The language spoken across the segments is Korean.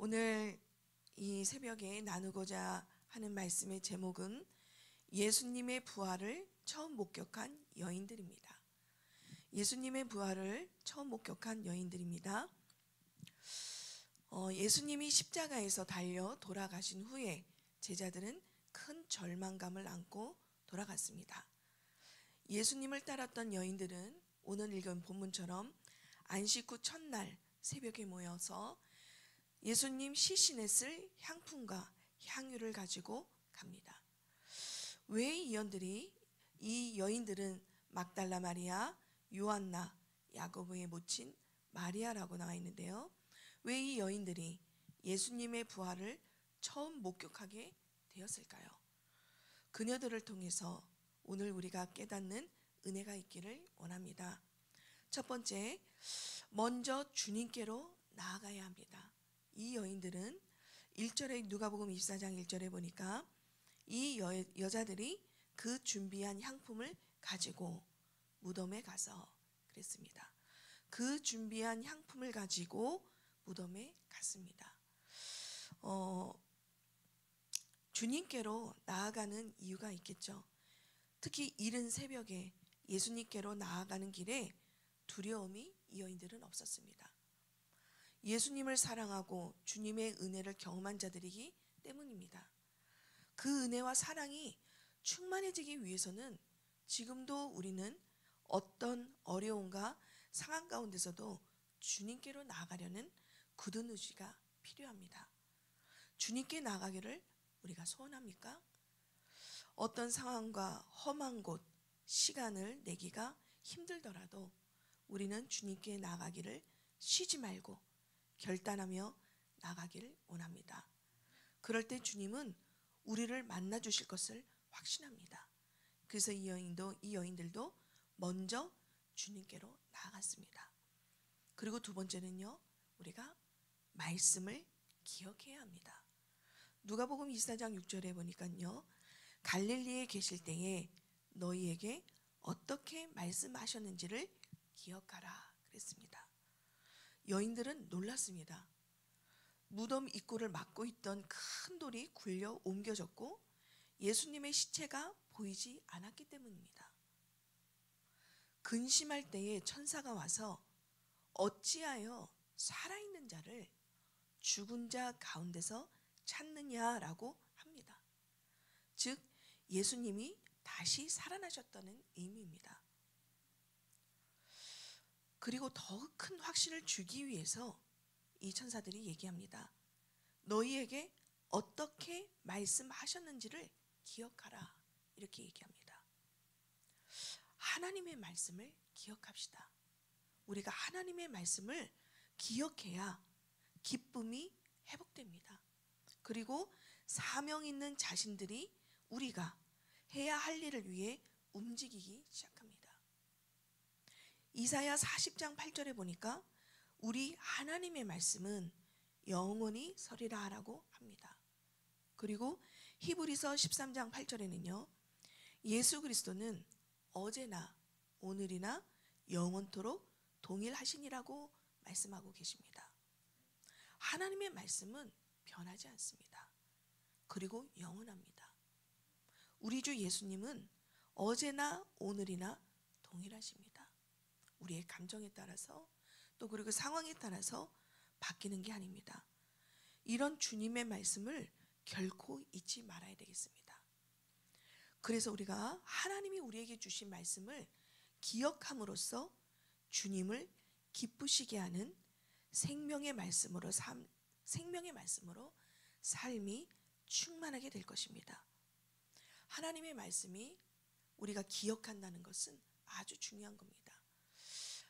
오늘 이 새벽에 나누고자 하는 말씀의 제목은 예수님의 부활을 처음 목격한 여인들입니다. 예수님의 부활을 처음 목격한 여인들입니다. 예수님이 십자가에서 달려 돌아가신 후에 제자들은 큰 절망감을 안고 돌아갔습니다. 예수님을 따랐던 여인들은 오늘 읽은 본문처럼 안식 후 첫날 새벽에 모여서 예수님 시신에 쓸 향품과 향유를 가지고 갑니다. 왜 이 여인들은 막달라 마리아, 요한나, 야고보의 모친 마리아라고 나와 있는데요. 왜 이 여인들이 예수님의 부활을 처음 목격하게 되었을까요? 그녀들을 통해서 오늘 우리가 깨닫는 은혜가 있기를 원합니다. 첫 번째, 먼저 주님께로 나아가야 합니다. 이 여인들은 1절에 누가복음 24장 1절에 보니까 이 여자들이 그 준비한 향품을 가지고 무덤에 가서 그랬습니다. 그 준비한 향품을 가지고 무덤에 갔습니다. 주님께로 나아가는 이유가 있겠죠. 특히 이른 새벽에 예수님께로 나아가는 길에 두려움이 이 여인들은 없었습니다. 예수님을 사랑하고 주님의 은혜를 경험한 자들이기 때문입니다. 그 은혜와 사랑이 충만해지기 위해서는 지금도 우리는 어떤 어려움과 상황 가운데서도 주님께로 나아가려는 굳은 의지가 필요합니다. 주님께 나아가기를 우리가 소원합니까? 어떤 상황과 험한 곳, 시간을 내기가 힘들더라도 우리는 주님께 나아가기를 쉬지 말고 결단하며 나가길 원합니다. 그럴 때 주님은 우리를 만나 주실 것을 확신합니다. 그래서 이 여인들도 먼저 주님께로 나아갔습니다. 그리고 두 번째는요, 우리가 말씀을 기억해야 합니다. 누가복음 24장 6절에 보니까요, 갈릴리에 계실 때에 너희에게 어떻게 말씀하셨는지를 기억하라 그랬습니다. 여인들은 놀랐습니다. 무덤 입구를 막고 있던 큰 돌이 굴려 옮겨졌고 예수님의 시체가 보이지 않았기 때문입니다. 근심할 때에 천사가 와서 어찌하여 살아있는 자를 죽은 자 가운데서 찾느냐라고 합니다. 즉 예수님이 다시 살아나셨다는 의미입니다. 그리고 더 큰 확신을 주기 위해서 이 천사들이 얘기합니다. 너희에게 어떻게 말씀하셨는지를 기억하라. 이렇게 얘기합니다. 하나님의 말씀을 기억합시다. 우리가 하나님의 말씀을 기억해야 기쁨이 회복됩니다. 그리고 사명 있는 자신들이 우리가 해야 할 일을 위해 움직이기 시작합니다. 이사야 40장 8절에 보니까 우리 하나님의 말씀은 영원히 서리라 라고 합니다. 그리고 히브리서 13장 8절에는요. 예수 그리스도는 어제나 오늘이나 영원토록 동일하시니라고 말씀하고 계십니다. 하나님의 말씀은 변하지 않습니다. 그리고 영원합니다. 우리 주 예수님은 어제나 오늘이나 동일하십니다. 우리의 감정에 따라서 또 그리고 상황에 따라서 바뀌는 게 아닙니다. 이런 주님의 말씀을 결코 잊지 말아야 되겠습니다. 그래서 우리가 하나님이 우리에게 주신 말씀을 기억함으로써 주님을 기쁘시게 하는 생명의 말씀으로 삶이 충만하게 될 것입니다. 하나님의 말씀이 우리가 기억한다는 것은 아주 중요한 겁니다.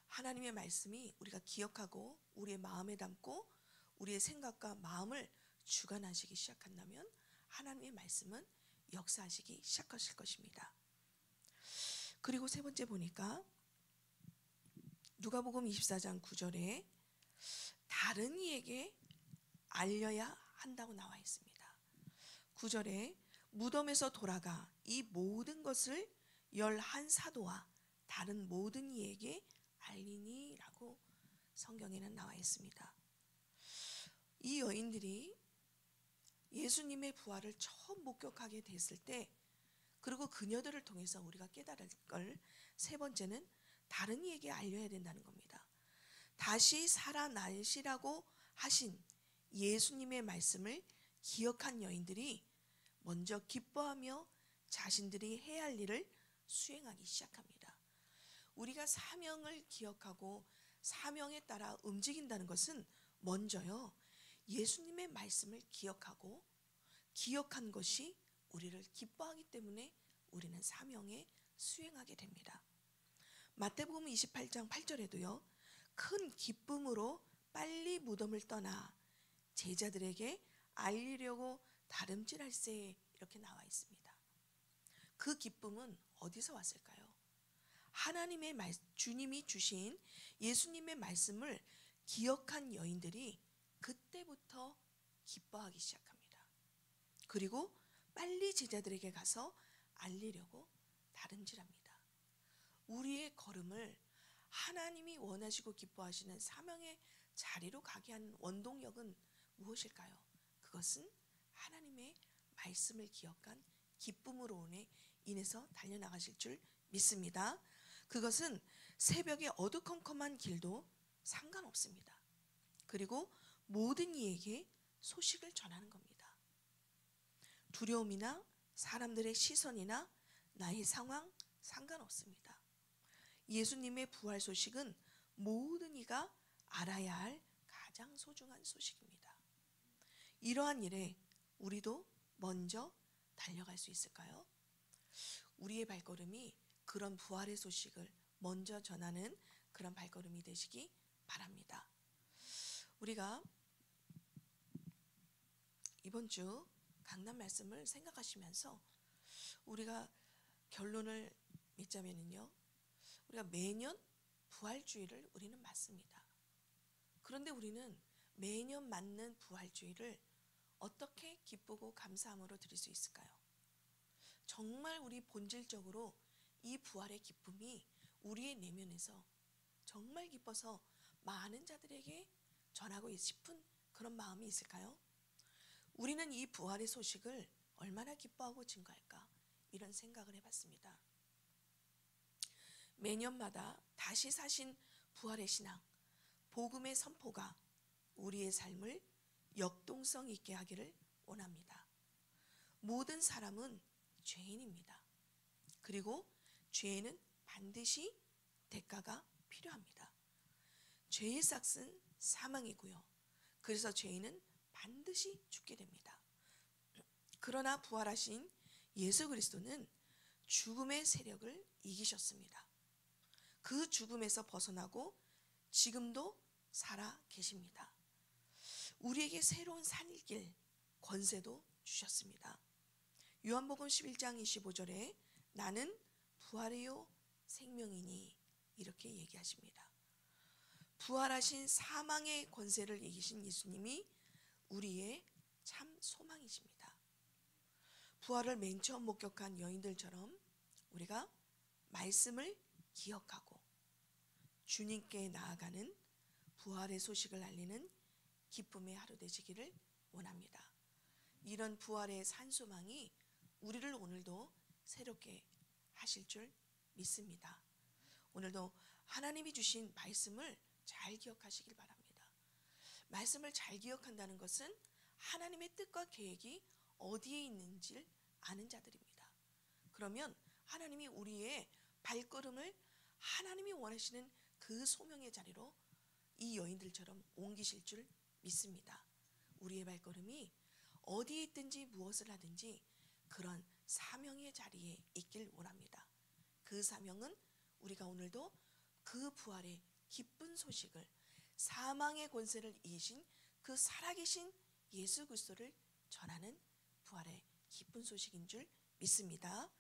하나님의 말씀이 우리가 기억하고 우리의 마음에 담고 우리의 생각과 마음을 주관하시기 시작한다면 하나님의 말씀은 역사하시기 시작하실 것입니다. 그리고 세 번째 보니까 누가복음 24장 9절에 다른 이에게 알려야 한다고 나와 있습니다. 9절에 무덤에서 돌아가 이 모든 것을 11사도와 다른 모든 이에게 알리니 라고 성경에는 나와 있습니다. 이 여인들이 예수님의 부활을 처음 목격하게 됐을 때, 그리고 그녀들을 통해서 우리가 깨달을 걸 세 번째는 다른 이에게 알려야 된다는 겁니다. 다시 살아나시라고 하신 예수님의 말씀을 기억한 여인들이 먼저 기뻐하며 자신들이 해야 할 일을 수행하기 시작합니다. 우리가 사명을 기억하고 사명에 따라 움직인다는 것은 먼저요, 예수님의 말씀을 기억하고 기억한 것이 우리를 기뻐하기 때문에 우리는 사명에 수행하게 됩니다. 마태복음 28장 8절에도요, 큰 기쁨으로 빨리 무덤을 떠나 제자들에게 알리려고 다름질할세, 이렇게 나와 있습니다. 그 기쁨은 어디서 왔을까요? 하나님의 주님이 주신 예수님의 말씀을 기억한 여인들이 그때부터 기뻐하기 시작합니다. 그리고 빨리 제자들에게 가서 알리려고 다름질합니다. 우리의 걸음을 하나님이 원하시고 기뻐하시는 사명의 자리로 가게 하는 원동력은 무엇일까요? 그것은 하나님의 말씀을 기억한 기쁨으로 인해서 달려나가실 줄 믿습니다. 그것은 새벽의 어두컴컴한 길도 상관없습니다. 그리고 모든 이에게 소식을 전하는 겁니다. 두려움이나 사람들의 시선이나 나의 상황 상관없습니다. 예수님의 부활 소식은 모든 이가 알아야 할 가장 소중한 소식입니다. 이러한 일에 우리도 먼저 달려갈 수 있을까요? 우리의 발걸음이 그런 부활의 소식을 먼저 전하는 그런 발걸음이 되시기 바랍니다. 우리가 이번 주 강단 말씀을 생각하시면서 우리가 결론을 맺자면요, 우리가 매년 부활주일을 우리는 맞습니다. 그런데 우리는 매년 맞는 부활주일을 어떻게 기쁘고 감사함으로 드릴 수 있을까요? 정말 우리 본질적으로 이 부활의 기쁨이 우리의 내면에서 정말 기뻐서 많은 자들에게 전하고 싶은 그런 마음이 있을까요? 우리는 이 부활의 소식을 얼마나 기뻐하고 증거할까, 이런 생각을 해봤습니다. 매년마다 다시 사신 부활의 신앙, 복음의 선포가 우리의 삶을 역동성 있게 하기를 원합니다. 모든 사람은 죄인입니다. 그리고 죄에는 반드시 대가가 필요합니다. 죄의 삭은 사망이고요. 그래서 죄인은 반드시 죽게 됩니다. 그러나 부활하신 예수 그리스도는 죽음의 세력을 이기셨습니다. 그 죽음에서 벗어나고 지금도 살아 계십니다. 우리에게 새로운 살길 권세도 주셨습니다. 요한복음 11장 25절에 나는 부활이요 생명이니, 이렇게 얘기하십니다. 부활하신 사망의 권세를 이기신 예수님이 우리의 참 소망이십니다. 부활을 맨 처음 목격한 여인들처럼 우리가 말씀을 기억하고 주님께 나아가는 부활의 소식을 알리는 기쁨의 하루 되시기를 원합니다. 이런 부활의 산소망이 우리를 오늘도 새롭게 하실 줄 믿습니다. 오늘도 하나님이 주신 말씀을 잘 기억하시길 바랍니다. 말씀을 잘 기억한다는 것은 하나님의 뜻과 계획이 어디에 있는지를 아는 자들입니다. 그러면 하나님이 우리의 발걸음을 하나님이 원하시는 그 소명의 자리로 이 여인들처럼 옮기실 줄 믿습니다. 우리의 발걸음이 어디에 있든지 무엇을 하든지 그런 사명의 자리에 있길 원합니다. 그 사명은 우리가 오늘도 그 부활의 기쁜 소식을, 사망의 권세를 이기신 그 살아계신 예수 그리스도를 전하는 부활의 기쁜 소식인 줄 믿습니다.